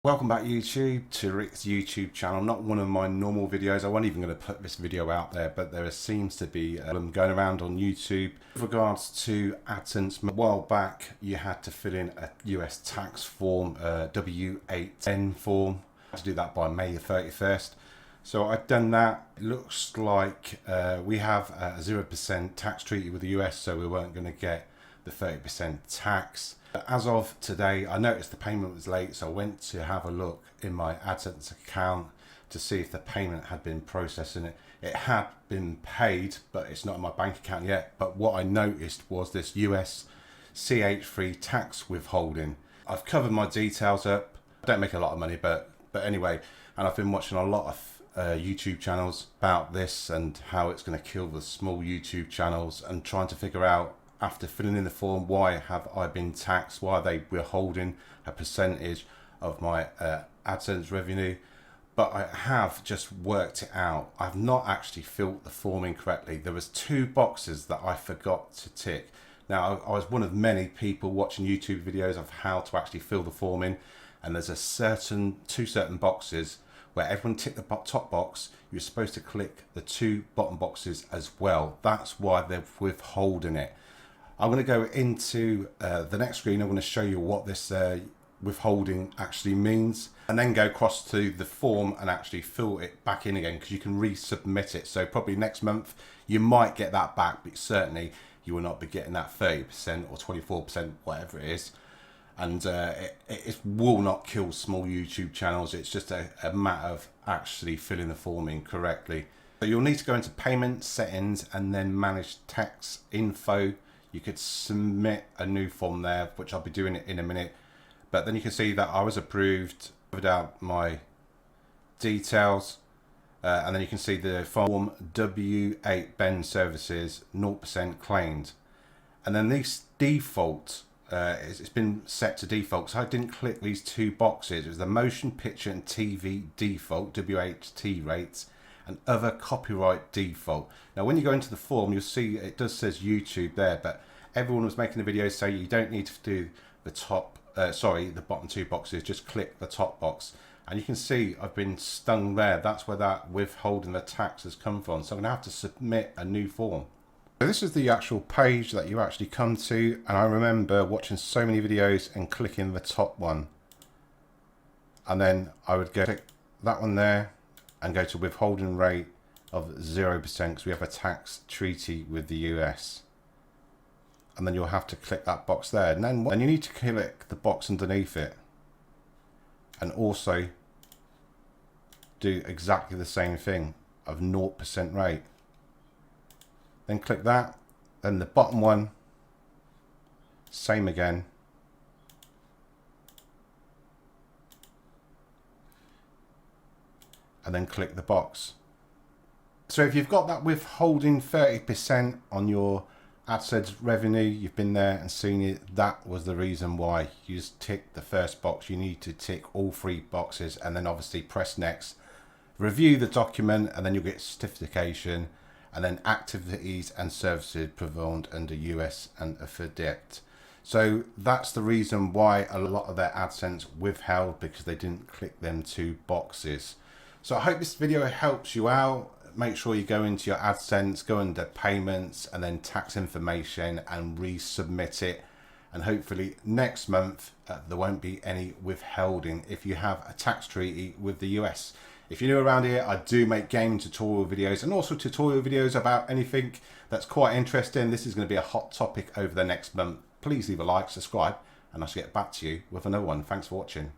Welcome back YouTube to Rick's YouTube channel. Not one of my normal videos. I wasn't even going to put this video out there, but there seems to be them going around on YouTube. With regards to AdSense, a while back you had to fill in a US tax form, W810 form. I had to do that by May the 31st. So I've done that. It looks like we have a 0% tax treaty with the US, so we weren't going to get the 30% tax. As of today, I noticed the payment was late, so I went to have a look in my AdSense account to see if the payment had been processed, and it had been paid, but it's not in my bank account yet. But what I noticed was this US CH3 tax withholding. I've covered my details up. I don't make a lot of money, but anyway, and I've been watching a lot of YouTube channels about this and how it's going to kill the small YouTube channels, and trying to figure out, after filling in the form, why have I been taxed? Why are they withholding a percentage of my AdSense revenue? But I have just worked it out. I've not actually filled the form in correctly. There was 2 boxes that I forgot to tick. Now, I was one of many people watching YouTube videos of how to actually fill the form in, and there's two certain boxes where everyone ticked the top box. You're supposed to click the 2 bottom boxes as well. That's why they're withholding it. I'm going to go into the next screen. I'm going to show you what this withholding actually means, and then go across to the form and actually fill it back in again, because you can resubmit it. So probably next month you might get that back, but certainly you will not be getting that 30% or 24%, whatever it is. And it will not kill small YouTube channels. It's just a matter of actually filling the form in correctly. So you'll need to go into payment settings and then manage tax info. You could submit a new form there, which I'll be doing it in a minute. But then you can see that I was approved, covered out my details, and then you can see the form W8 Ben services 0% claimed. And then these default, it's been set to default, so I didn't click these 2 boxes. It was the motion picture and TV default, WHT rates, and other copyright default. Now when you go into the form, you'll see it does says YouTube there, but everyone was making the video so you don't need to do the the bottom 2 boxes. Just click the top box, and you can see I've been stung there. That's where that withholding the tax has come from. So I'm gonna have to submit a new form. So this is the actual page that you actually come to, and I remember watching so many videos and clicking the top one, and then I would go click that one there and go to withholding rate of 0%, because we have a tax treaty with the US. And then you'll have to click that box there, and then you need to click the box underneath it and also do exactly the same thing of 0% rate. Then click that, then the bottom one, same again. And then click the box. So if you've got that withholding 30% on your AdSense revenue, you've been there and seen it, that was the reason why. You just tick the first box. You need to tick all 3 boxes, and then obviously press next, review the document, and then you'll get certification, and then activities and services performed under US and affiliate. So that's the reason why a lot of their AdSense withheld, because they didn't click them 2 boxes. So I hope this video helps you out. Make sure you go into your AdSense, go under payments, and then tax information, and resubmit it. And hopefully next month there won't be any withholding if you have a tax treaty with the US. If you're new around here, I do make gaming tutorial videos and also tutorial videos about anything that's quite interesting. This is going to be a hot topic over the next month. Please leave a like, subscribe, and I shall get back to you with another one. Thanks for watching.